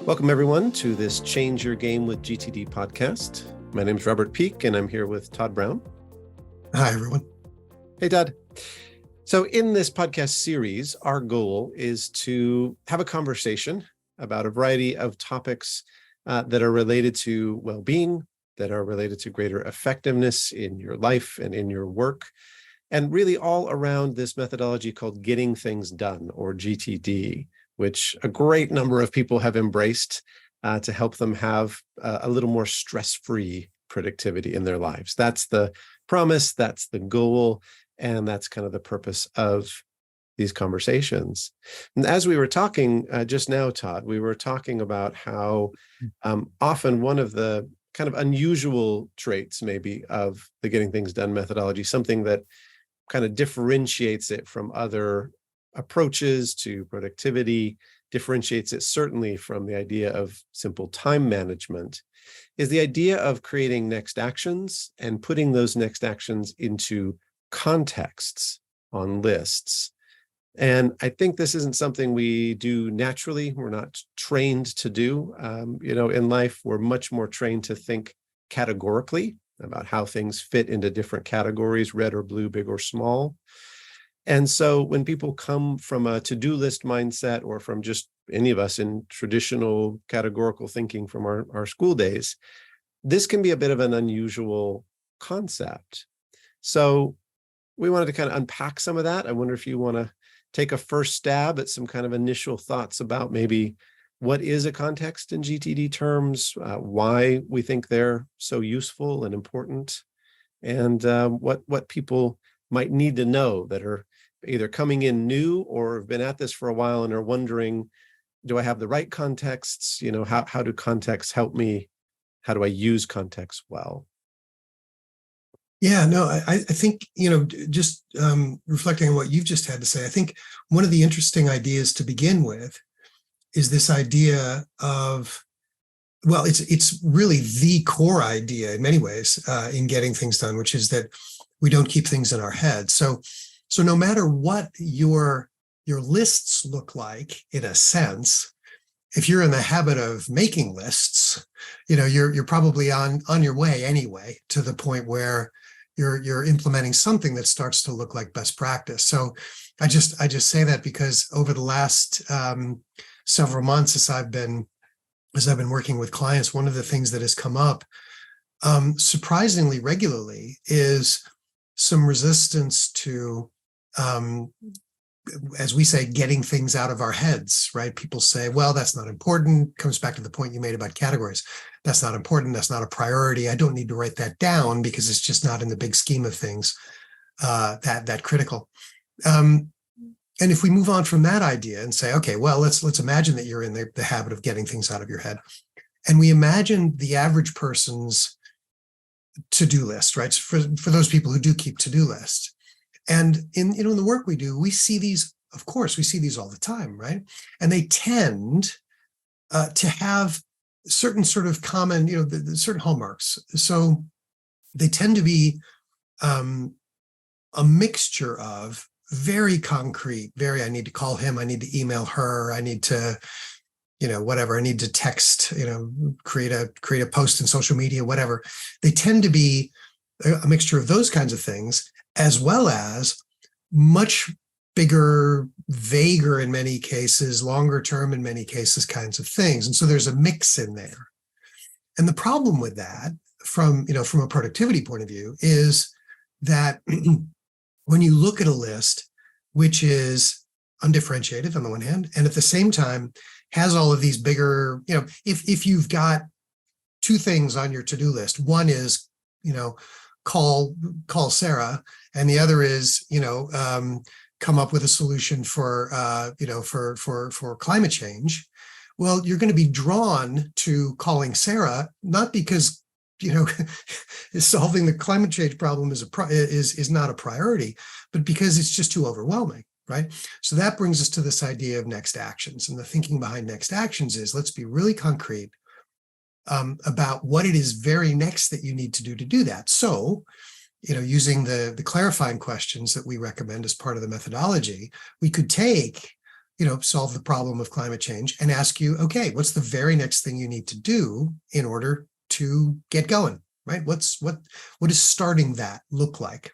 Welcome, everyone, to this Change Your Game with GTD podcast. My name is Robert Peake, and I'm here with Todd Brown. Hi, everyone. Hey, Todd. So in this podcast series, our goal is to have a conversation about a variety of topics that are related to well-being, that are related to greater effectiveness in your life and in your work, and really all around this methodology called getting things done, or GTD, which a great number of people have embraced to help them have a little more stress-free productivity in their lives. That's the promise, that's the goal, and that's kind of the purpose of these conversations. And as we were talking just now, Todd, we were talking about how often one of the kind of unusual traits maybe of the getting things done methodology, something that kind of differentiates it from other approaches to productivity, differentiates it certainly from the idea of simple time management, is the idea of creating next actions and putting those next actions into contexts on lists. And I think this isn't something we do naturally. We're not trained to do. In life, we're much more trained to think categorically about how things fit into different categories, red or blue, big or small. And so when people come from a to-do list mindset, or from just any of us in traditional categorical thinking from our school days, this can be a bit of an unusual concept. So we wanted to kind of unpack some of that. I wonder if you want to take a first stab at some kind of initial thoughts about maybe what is a context in GTD terms, why we think they're so useful and important, and what people might need to know that are either coming in new or have been at this for a while and are wondering, do I have the right contexts? How do contexts help me? How do I use context well? Yeah, no, I think, just reflecting on what you've just had to say, I think one of the interesting ideas to begin with is this idea of, well, it's really the core idea in many ways in getting things done, which is that we don't keep things in our head. So no matter what your lists look like, in a sense, if you're in the habit of making lists, you're probably on your way anyway to the point where you're implementing something that starts to look like best practice. So I just say that because over the last several months, as I've been working with clients, one of the things that has come up surprisingly regularly is some resistance to, as we say, getting things out of our heads, right? People say, well, that's not important. Comes back to the point you made about categories. That's not important. That's not a priority. I don't need to write that down because it's just not in the big scheme of things that critical. And if we move on from that idea and say, okay, well, let's imagine that you're in the habit of getting things out of your head. And we imagine the average person's to-do list, right? So for those people who do keep to-do lists. And in the work we do, we see these, of course, we see these all the time, right? And they tend to have certain sort of common, the certain hallmarks. So they tend to be a mixture of very concrete, I need to call him, I need to email her, I need to, whatever, I need to text, create a post in social media, whatever. They tend to be a mixture of those kinds of things, as well as much bigger, vaguer in many cases, longer term in many cases kinds of things. And so there's a mix in there. And the problem with that from a productivity point of view is that when you look at a list, which is undifferentiated on the one hand, and at the same time has all of these bigger, if you've got two things on your to-do list, one is, call Sarah, and the other is, come up with a solution for climate change. Well, you're going to be drawn to calling Sarah, not because, solving the climate change problem is not a priority, but because it's just too overwhelming, right? So that brings us to this idea of next actions. And the thinking behind next actions is, let's be really concrete about what it is very next that you need to do that. So, using the clarifying questions that we recommend as part of the methodology, we could take, solve the problem of climate change and ask you, okay, what's the very next thing you need to do in order to get going, right? What does starting that look like?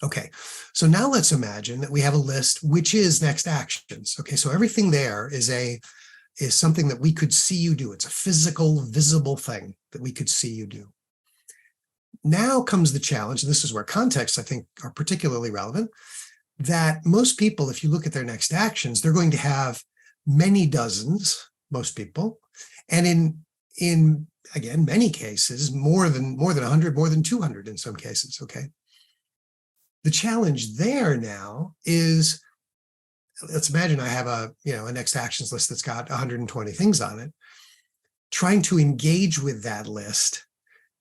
Okay, so now let's imagine that we have a list, which is next actions. Okay, so everything there is something that we could see you do. It's a physical, visible thing that we could see you do. Now comes the challenge, and this is where contexts, I think, are particularly relevant, that most people, if you look at their next actions, they're going to have many dozens, most people, and in again, many cases, more than 100, more than 200 in some cases, okay? The challenge there now is, let's imagine I have a next actions list that's got 120 things on it. Trying to engage with that list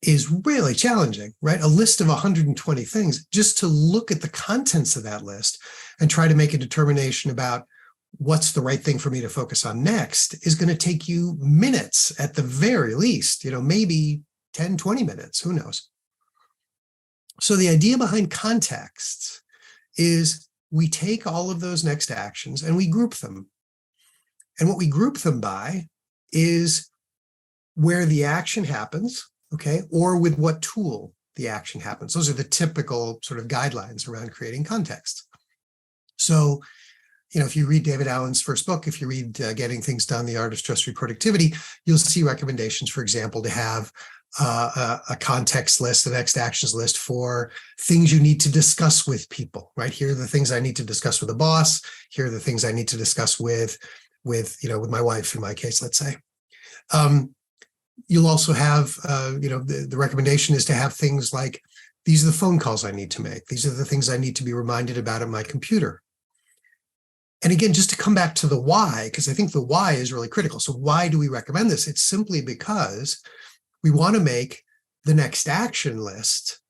is really challenging, right? A list of 120 things, just to look at the contents of that list and try to make a determination about what's the right thing for me to focus on next is going to take you minutes at the very least, maybe 10, 20 minutes, who knows? So the idea behind contexts is we take all of those next actions and we group them. And what we group them by is where the action happens, okay, or with what tool the action happens. Those are the typical sort of guidelines around creating context. So, if you read David Allen's first book, if you read Getting Things Done, The Art of Stress-Free Productivity, you'll see recommendations, for example, to have a context list, the next actions list for things you need to discuss with people, right? Here are the things I need to discuss with a boss. Here are the things I need to discuss with my wife, in my case, let's say. You'll also have, the recommendation is to have things like, these are the phone calls I need to make. These are the things I need to be reminded about at my computer. And again, just to come back to the why, because I think the why is really critical. So why do we recommend this? It's simply because we want to make the next action list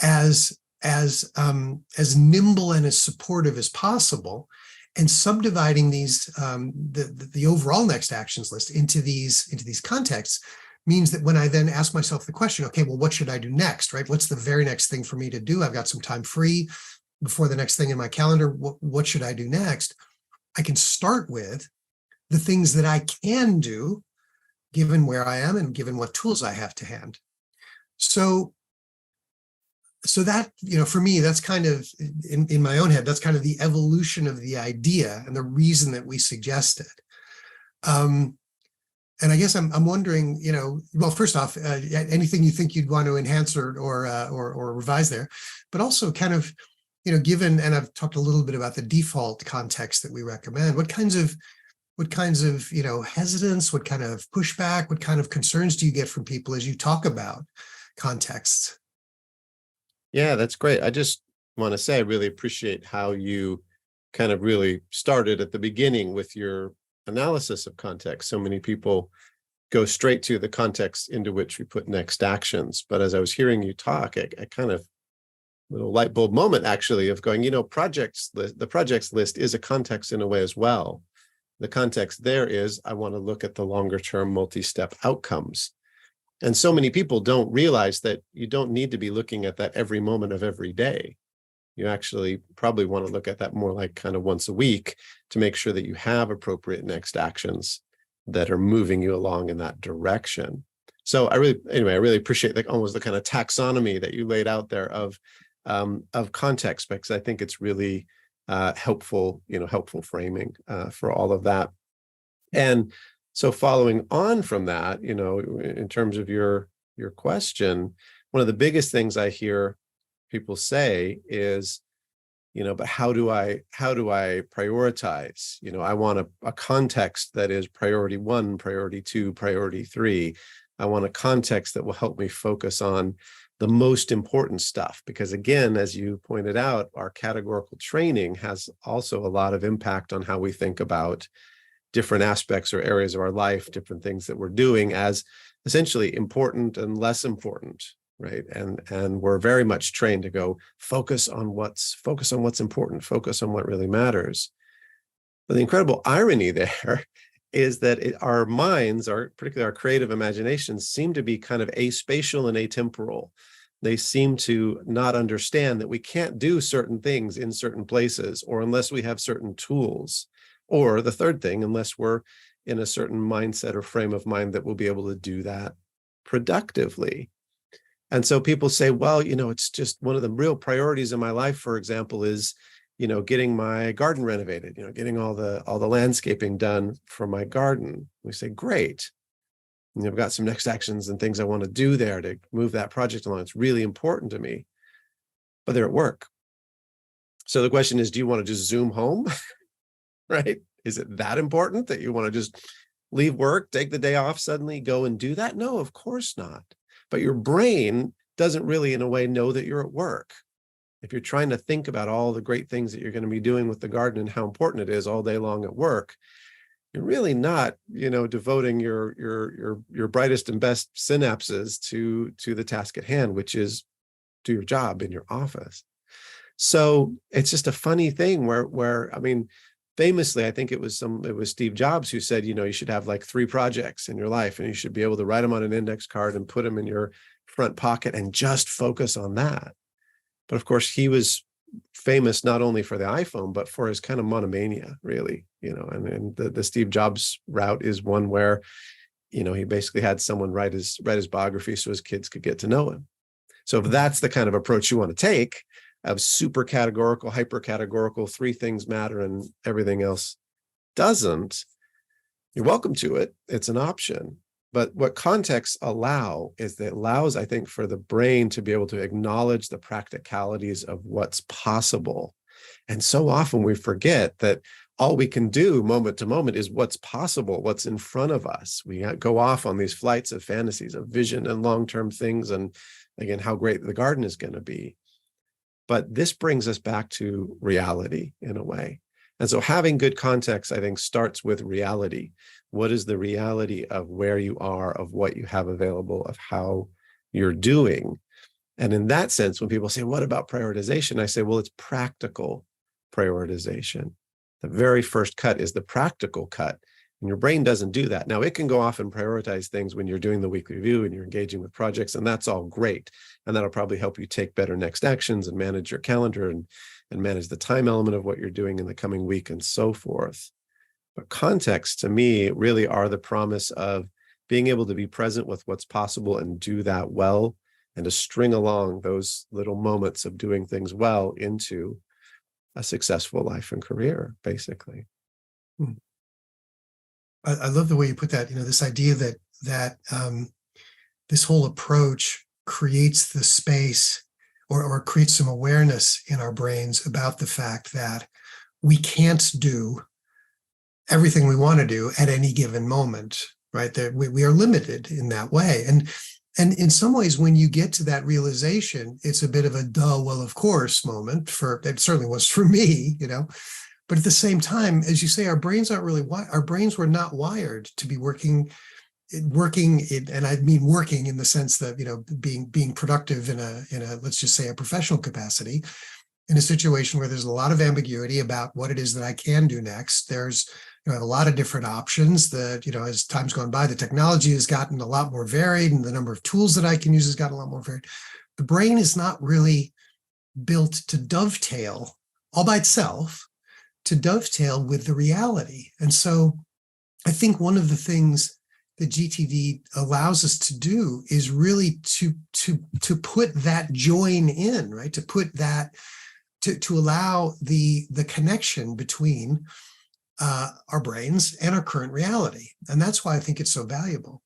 as nimble and as supportive as possible, and subdividing these the overall next actions list into these contexts means that when I then ask myself the question, okay, well, what should I do next, right? What's the very next thing for me to do? I've got some time free before the next thing in my calendar. What should I do next? I can start with the things that I can do given where I am and given what tools I have to hand. So that, for me, that's kind of in my own head, that's kind of the evolution of the idea and the reason that we suggest it. And I guess I'm wondering, well, first off, anything you think you'd want to enhance or revise there, but also kind of, given, and I've talked a little bit about the default context that we recommend, what kinds of hesitance, what kind of pushback, what kind of concerns do you get from people as you talk about contexts? Yeah, that's great. I just want to say I really appreciate how you kind of really started at the beginning with your analysis of context. So many people go straight to the context into which we put next actions. But as I was hearing you talk, I kind of little light bulb moment actually of going, the projects list is a context in a way as well. The context there is I want to look at the longer term multi-step outcomes. And so many people don't realize that you don't need to be looking at that every moment of every day. You actually probably want to look at that more like kind of once a week to make sure that you have appropriate next actions that are moving you along in that direction. So I really appreciate almost the kind of taxonomy that you laid out there of context, because I think it's really helpful framing for all of that. And so following on from that, in terms of your question, one of the biggest things I hear people say is, but how do I prioritize? I want a context that is priority 1, priority 2, priority 3. I want a context that will help me focus on the most important stuff, because again, as you pointed out, our categorical training has also a lot of impact on how we think about different aspects or areas of our life, different things that we're doing as essentially important and less important, right? And we're very much trained to go focus on what's important, focus on what really matters. But the incredible irony there is that our minds, particularly our creative imaginations, seem to be kind of aspatial and atemporal. They seem to not understand that we can't do certain things in certain places or unless we have certain tools. Or the third thing, unless we're in a certain mindset or frame of mind that we'll be able to do that productively. And so people say, well, it's just one of the real priorities in my life, for example, is, getting my garden renovated, getting all the landscaping done for my garden. We say, great. And I've got some next actions and things I want to do there to move that project along. It's really important to me, but they're at work. So the question is, do you want to just zoom home? Right? Is it that important that you want to just leave work, take the day off, suddenly go and do that? No, of course not. But your brain doesn't really, in a way, know that you're at work. If you're trying to think about all the great things that you're going to be doing with the garden and how important it is all day long at work, you're really not, devoting your brightest and best synapses to the task at hand, which is do your job in your office. So it's just a funny thing where I mean, famously, I think it was Steve Jobs who said, you should have like 3 projects in your life and you should be able to write them on an index card and put them in your front pocket and just focus on that. But of course, he was famous not only for the iPhone, but for his kind of monomania, really, and the Steve Jobs route is one where, he basically had someone write his biography so his kids could get to know him. So if that's the kind of approach you want to take, of super categorical, hyper categorical, 3 things matter and everything else doesn't, you're welcome to it. It's an option. But what contexts allow is that it allows, I think, for the brain to be able to acknowledge the practicalities of what's possible. And so often we forget that all we can do moment to moment is what's possible, what's in front of us. We go off on these flights of fantasies, of vision and long-term things, and again, how great the garden is going to be. But this brings us back to reality in a way. And so having good context, I think, starts with reality. What is the reality of where you are, of what you have available, of how you're doing? And in that sense, when people say, what about prioritization? I say, well, it's practical prioritization. The very first cut is the practical cut. And your brain doesn't do that. Now, it can go off and prioritize things when you're doing the weekly review and you're engaging with projects, and that's all great. And that'll probably help you take better next actions and manage your calendar and manage the time element of what you're doing in the coming week and so forth. But context, to me, really are the promise of being able to be present with what's possible and do that well, and to string along those little moments of doing things well into a successful life and career, basically. I love the way you put that, this idea that this whole approach creates the space or creates some awareness in our brains about the fact that we can't do everything we want to do at any given moment, right? That we are limited in that way. And in some ways, when you get to that realization, it's a bit of a duh, well, of course moment it certainly was for me, But at the same time, as you say, our brains aren't really our brains were not wired to be working, and I mean working in the sense that being productive in a let's just say a professional capacity, in a situation where there's a lot of ambiguity about what it is that I can do next. There's I have a lot of different options that as time's gone by, the technology has gotten a lot more varied, and the number of tools that I can use has gotten a lot more varied. The brain is not really built to dovetail all by itself, to dovetail with the reality. And so I think one of the things that GTD allows us to do is really to put that join in, right? To put that, to allow the connection between our brains and our current reality. And that's why I think it's so valuable.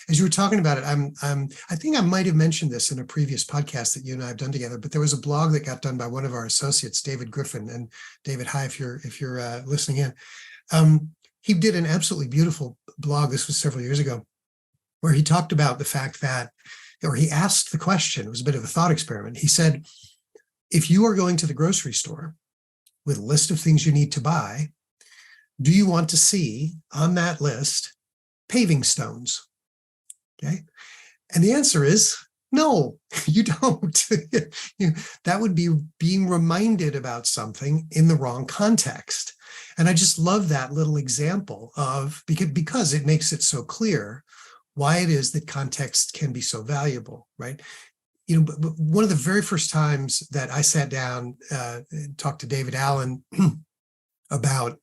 As you were talking about it, I think I might have mentioned this in a previous podcast that you and I have done together, but there was a blog that got done by one of our associates, David Griffin. And David, hi, if you're listening in. He did an absolutely beautiful blog. This was several years ago, where he talked about the fact that, or he asked the question, it was a bit of a thought experiment. He said, if you are going to the grocery store with a list of things you need to buy, do you want to see on that list paving stones? Okay. And the answer is no, you don't. That would be being reminded about something in the wrong context. And I just love that little example of, because it makes it so clear why it is that context can be so valuable, right? But one of the very first times that I sat down and talked to David Allen about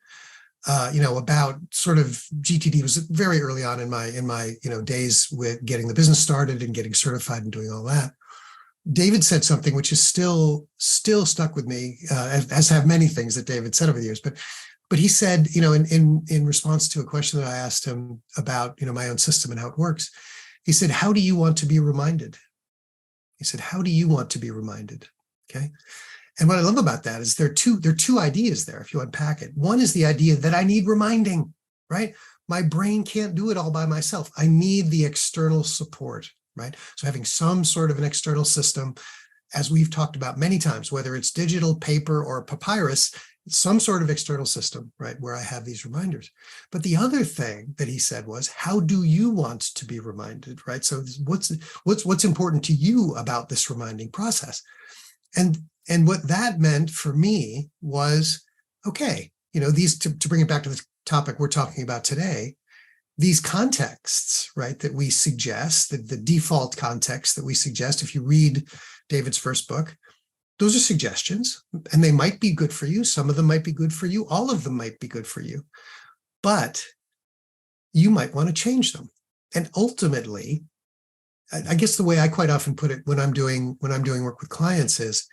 about sort of GTD was very early on in my days with getting the business started and getting certified and doing all that. David said something which is still stuck with me, as have many things that David said over the years. But he said, in response to a question that I asked him about, my own system and how it works, he said, "How do you want to be reminded?" He said, "How do you want to be reminded?" Okay. And what I love about that is there are two ideas there, if you unpack it. One is the idea that I need reminding, right? My brain can't do it all by myself. I need the external support, right? So having some sort of an external system, as we've talked about many times, whether it's digital, paper, or papyrus, some sort of external system, right, where I have these reminders. But the other thing that he said was, how do you want to be reminded, right? So what's important to you about this reminding process? And what that meant for me was, okay, these, to bring it back to the topic we're talking about today, these contexts, right, that we suggest, the default context that we suggest, if you read David's first book, those are suggestions, and they might be good for you. Some of them might be good for you. All of them might be good for you, but you might want to change them. And ultimately, I guess the way I quite often put it when I'm doing work with clients is,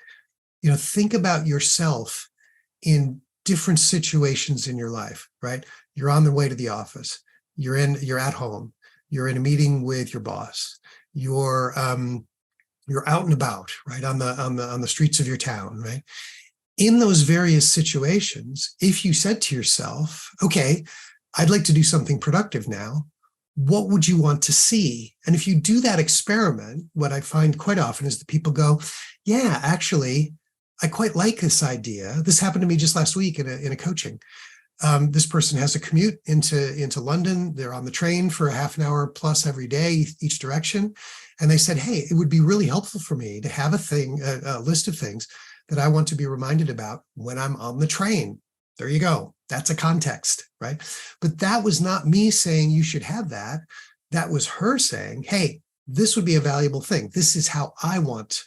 think about yourself in different situations in your life, right? You're on the way to the office. You're at home. You're in a meeting with your boss. You're out and about, right, on the streets of your town, right? In those various situations, if you said to yourself, okay, I'd like to do something productive now, what would you want to see? And if you do that experiment, what I find quite often is that people go, yeah, actually, I quite like this idea. This happened to me just last week in a coaching. This person has a commute into London. They're on the train for a half an hour plus every day, each direction. And they said, hey, it would be really helpful for me to have a list of things that I want to be reminded about when I'm on the train. There you go. That's a context, right? But that was not me saying you should have that. That was her saying, hey, this would be a valuable thing. This is how I want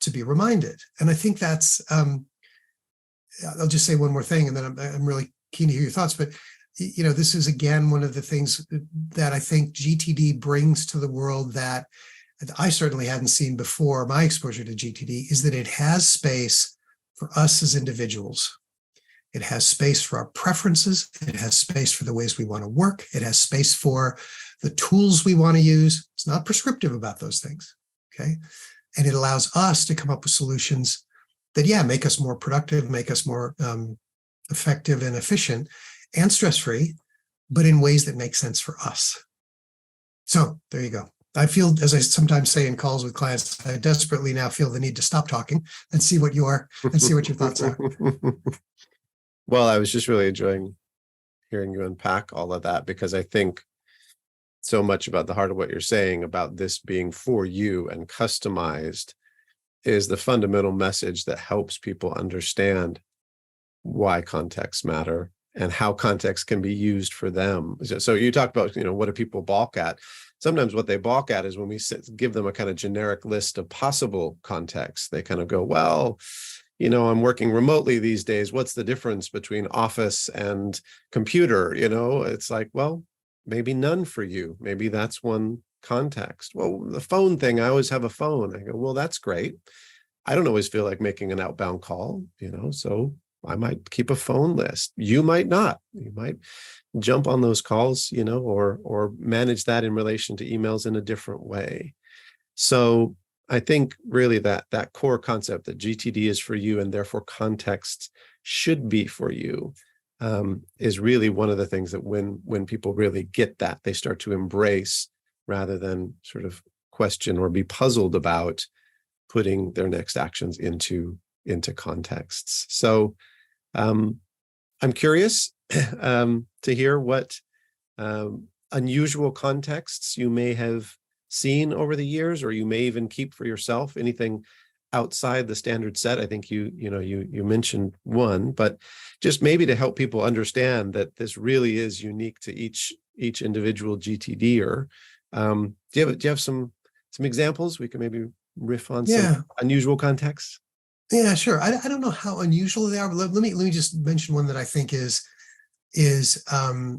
to be reminded. And I think that's, I'll just say one more thing, and then I'm really keen to hear your thoughts. But, this is, again, one of the things that I think GTD brings to the world that I certainly hadn't seen before my exposure to GTD, is that it has space for us as individuals. It has space for our preferences. It has space for the ways we want to work. It has space for the tools we want to use. It's not prescriptive about those things, okay? And it allows us to come up with solutions that, make us more productive, make us more effective and efficient and stress-free, but in ways that make sense for us. So there you go. I feel, as I sometimes say in calls with clients, I desperately now feel the need to stop talking and see what your thoughts are. Well, I was just really enjoying hearing you unpack all of that, because I think so much about the heart of what you're saying about this being for you and customized is the fundamental message that helps people understand why contexts matter and how context can be used for them. So you talked about, what do people balk at? Sometimes what they balk at is when we give them a kind of generic list of possible contexts. They kind of go, well, I'm working remotely these days. What's the difference between office and computer? It's like, well, maybe none for you. Maybe that's one context. Well, the phone thing, I always have a phone. I go, well, that's great. I don't always feel like making an outbound call, so I might keep a phone list. You might not. You might jump on those calls, or manage that in relation to emails in a different way. So I think really that core concept that GTD is for you and therefore context should be for you is really one of the things that when people really get that, they start to embrace rather than sort of question or be puzzled about putting their next actions into contexts. So I'm curious to hear what unusual contexts you may have seen over the years, or you may even keep for yourself. Anything outside the standard set? I think you mentioned one, but just maybe to help people understand that this really is unique to each individual GTDer. Do you have some examples we can maybe riff on? Some unusual contexts? Yeah, sure. I don't know how unusual they are, but let me just mention one that I think is is a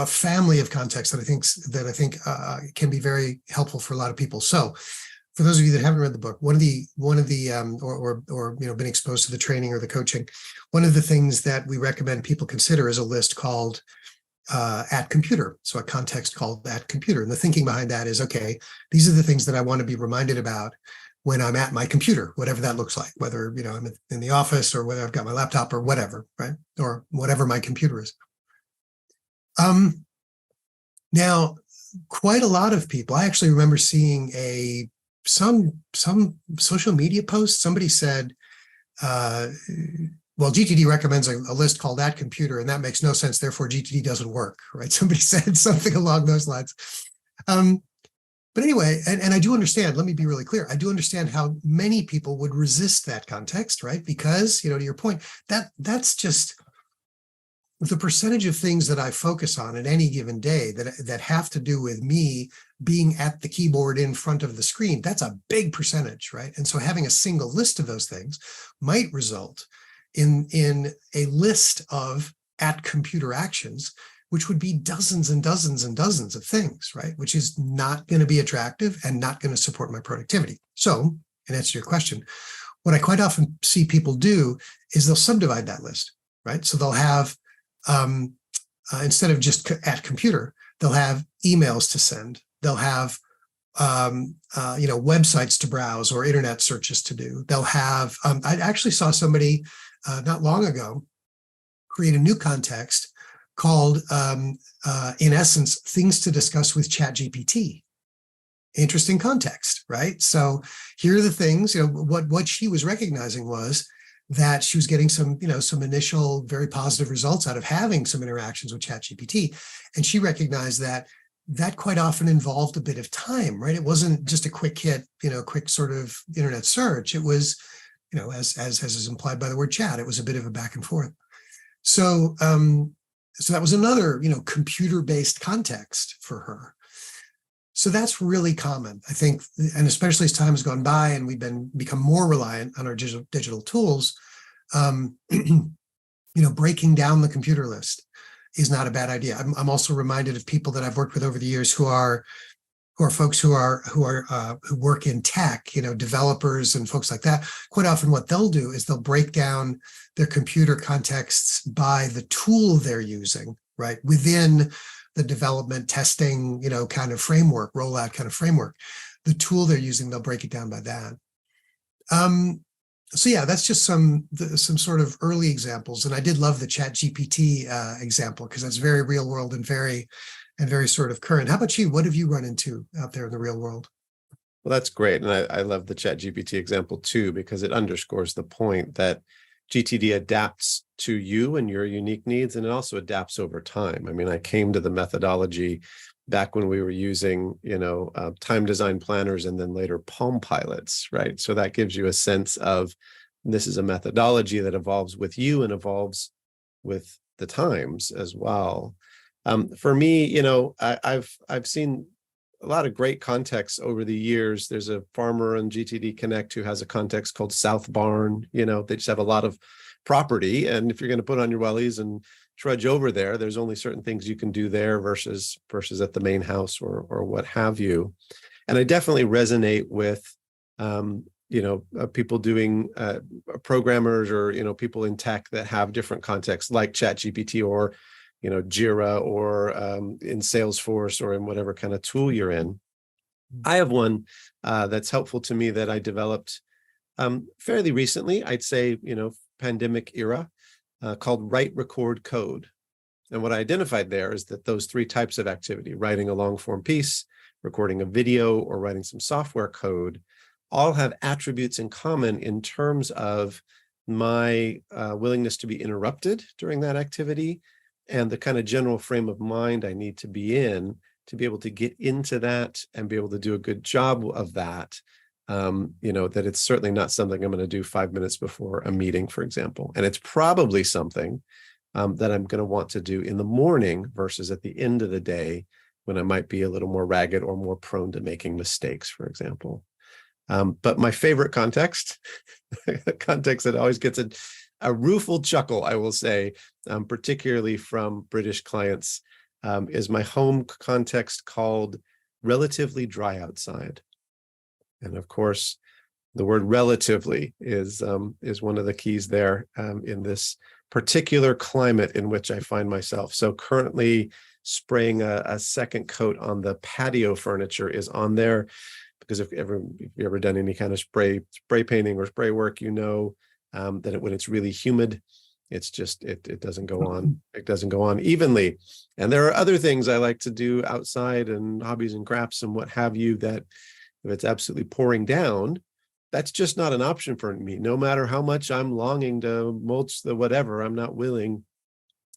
family of contexts that I think can be very helpful for a lot of people. So, for those of you that haven't read the book, one of the or been exposed to the training or the coaching, one of the things that we recommend people consider is a list called at computer. So a context called at computer. And the thinking behind that is, okay, these are the things that I want to be reminded about when I'm at my computer, whatever that looks like, whether, I'm in the office or whether I've got my laptop or whatever, right? Or whatever my computer is. Now, quite a lot of people, I actually remember seeing some social media post. Somebody said, well, GTD recommends a list called at computer, and that makes no sense. Therefore, GTD doesn't work, right? Somebody said something along those lines. But anyway, and I do understand, let me be really clear. I do understand how many people would resist that context, right? Because, to your point, that's just the percentage of things that I focus on at any given day that have to do with me being at the keyboard in front of the screen. That's a big percentage, right? And so having a single list of those things might result in a list of at computer actions, which would be dozens and dozens and dozens of things, right? Which is not going to be attractive and not going to support my productivity. So, in answer to your question, what I quite often see people do is they'll subdivide that list, right? So they'll have, instead of just at computer, they'll have emails to send. They'll have, websites to browse or internet searches to do. They'll have, I actually saw somebody not long ago create a new context called, in essence, things to discuss with ChatGPT. Interesting context, right? So here are the things, what she was recognizing was that she was getting some initial very positive results out of having some interactions with ChatGPT. And she recognized that quite often involved a bit of time, right? It wasn't just a quick hit, quick sort of internet search. It was, as is implied by the word chat, it was a bit of a back and forth. So, so that was another, computer-based context for her. So that's really common, I think, and especially as time has gone by and we've become more reliant on our digital tools, breaking down the computer list is not a bad idea. I'm also reminded of people that I've worked with over the years who are folks who work in tech, developers and folks like that. Quite often what they'll do is they'll break down their computer contexts by the tool they're using, right? Within the development, testing, kind of framework, rollout kind of framework. The tool they're using, they'll break it down by that. So yeah, that's just some sort of early examples. And I did love the ChatGPT example because that's very real world and very sort of current. How about you? What have you run into out there in the real world? Well, that's great. And I love the ChatGPT example too, because it underscores the point that GTD adapts to you and your unique needs, and it also adapts over time. I mean, I came to the methodology back when we were using, time design planners and then later Palm Pilots, right? So that gives you a sense of this is a methodology that evolves with you and evolves with the times as well. For me, I've seen a lot of great contexts over the years. There's a farmer on GTD Connect who has a context called South Barn. They just have a lot of property. And if you're going to put on your wellies and trudge over there, there's only certain things you can do there versus at the main house or what have you. And I definitely resonate with, people doing programmers or, people in tech that have different contexts like ChatGPT or Jira or in Salesforce or in whatever kind of tool you're in. I have one that's helpful to me that I developed fairly recently, I'd say, pandemic era, called Write, Record, Code. And what I identified there is that those three types of activity, writing a long form piece, recording a video, or writing some software code, all have attributes in common in terms of my willingness to be interrupted during that activity and the kind of general frame of mind I need to be in to be able to get into that and be able to do a good job of that. That it's certainly not something I'm going to do 5 minutes before a meeting, for example. And it's probably something that I'm going to want to do in the morning versus at the end of the day when I might be a little more ragged or more prone to making mistakes, for example. But my favorite context, context that always gets a rueful chuckle, I will say, particularly from British clients, is my home context called relatively dry outside. And of course, the word relatively is one of the keys there in this particular climate in which I find myself. So currently spraying a second coat on the patio furniture is on there, because if you've ever done any kind of spray painting or spray work, you know that when it's really humid, it's just it doesn't go on. It doesn't go on evenly. And there are other things I like to do outside and hobbies and crafts and what have you, that if it's absolutely pouring down, that's just not an option for me. No matter how much I'm longing to mulch the whatever, I'm not willing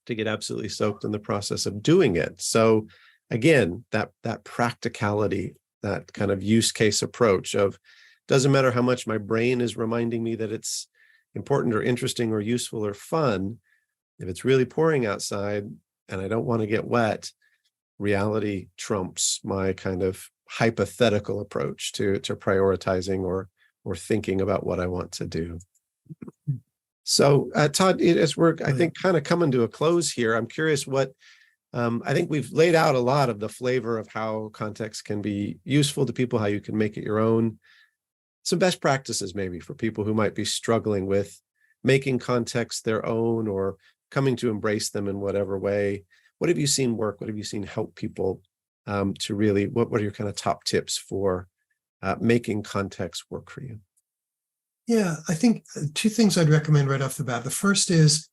to get absolutely soaked in the process of doing it. So again, that practicality, that kind of use case approach of, doesn't matter how much my brain is reminding me that it's important or interesting or useful or fun, if it's really pouring outside and I don't want to get wet, reality trumps my kind of hypothetical approach to prioritizing or thinking about what I want to do. So Todd, as we're, I think, kind of coming to a close here, I'm curious what, I think we've laid out a lot of the flavor of how context can be useful to people, how you can make it your own. Some best practices maybe for people who might be struggling with making context their own or coming to embrace them in whatever way. What have you seen work? What have you seen help people to really, what are your kind of top tips for making context work for you? Yeah, I think two things I'd recommend right off the bat. The first is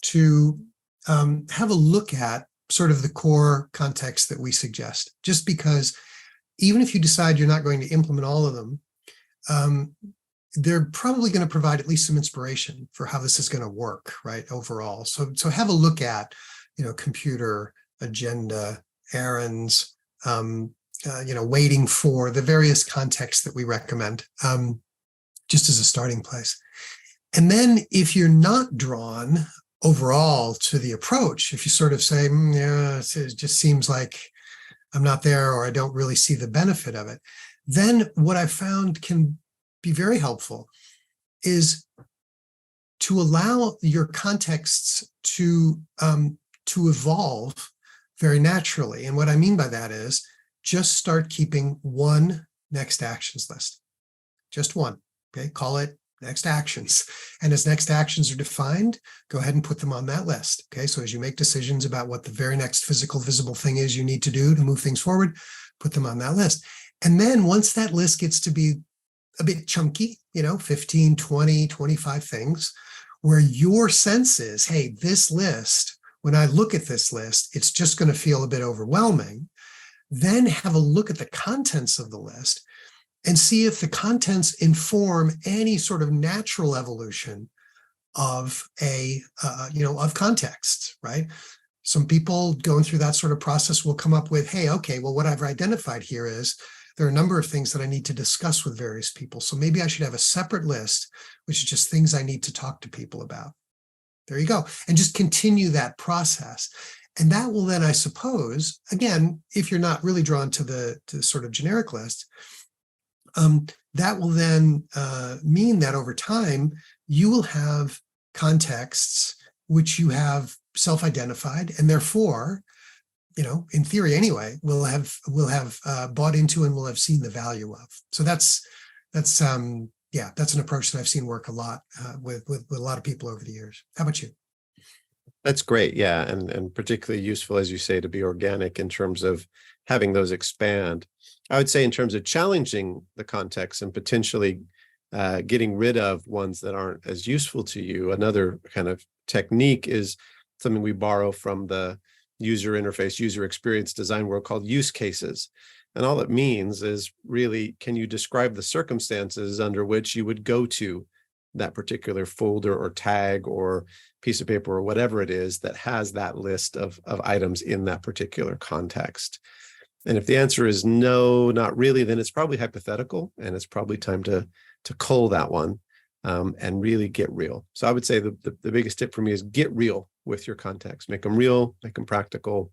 to have a look at sort of the core context that we suggest, just because even if you decide you're not going to implement all of them, they're probably going to provide at least some inspiration for how this is going to work, right, overall. So have a look at, computer, agenda, errands, waiting for the various contexts that we recommend, just as a starting place. And then if you're not drawn overall to the approach, if you sort of say, yeah, it just seems like I'm not there, or I don't really see the benefit of it, then what I found can be very helpful is to allow your contexts to evolve very naturally. And what I mean by that is just start keeping one next actions list, just one. Okay, call it next actions. And as next actions are defined, go ahead and put them on that list. Okay, so as you make decisions about what the very next physical, visible thing is you need to do to move things forward, put them on that list. And then once that list gets to be a bit chunky, 15, 20, 25 things, where your sense is, hey, this list, when I look at this list, it's just going to feel a bit overwhelming. Then have a look at the contents of the list and see if the contents inform any sort of natural evolution of of context, right? Some people going through that sort of process will come up with, hey, okay, well, what I've identified here is there are a number of things that I need to discuss with various people. So maybe I should have a separate list, which is just things I need to talk to people about. There you go. And just continue that process. And that will then, I suppose, again, if you're not really drawn to the sort of generic list, that will then mean that over time, you will have contexts which you have self-identified, and therefore, in theory anyway, will have bought into and will have seen the value of. So that's an approach that I've seen work a lot with a lot of people over the years. How about you? That's great. Yeah. And particularly useful, as you say, to be organic in terms of having those expand. I would say in terms of challenging the context and potentially getting rid of ones that aren't as useful to you. Another kind of technique is something we borrow from the user interface, user experience design world called use cases. And all it means is really, can you describe the circumstances under which you would go to that particular folder or tag or piece of paper or whatever it is that has that list of items in that particular context? And if the answer is no, not really, then it's probably hypothetical, and it's probably time to cull that one and really get real. So I would say the biggest tip for me is get real with your context. Make them real, make them practical,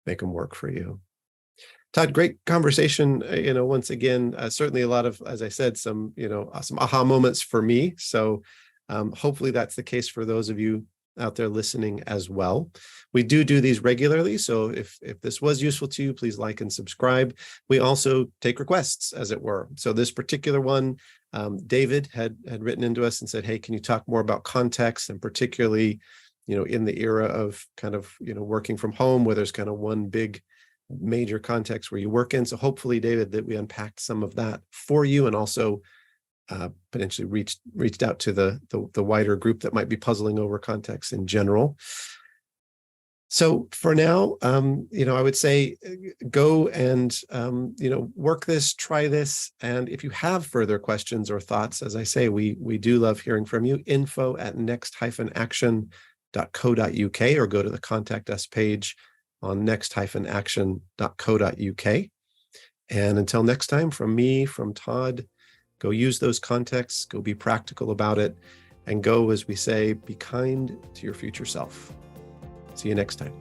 make them work for you. Todd, great conversation. Once again, certainly a lot of, as I said, some aha moments for me. So Hopefully that's the case for those of you out there listening as well. We do these regularly, so if this was useful to you, please like and subscribe. We also take requests, as it were. So this particular one, David had written into us and said, hey, can you talk more about context, and particularly, in the era of kind of, working from home, where there's kind of one big major context where you work in. So hopefully, David, that we unpacked some of that for you, and also potentially reached out to the wider group that might be puzzling over context in general. So for now, I would say go and, work this, try this. And if you have further questions or thoughts, as I say, we do love hearing from you. info@next-action.co.uk, or go to the contact us page on next-action.co.uk. And until next time, from me, from Todd, go use those contexts, go be practical about it, and go, as we say, be kind to your future self. See you next time.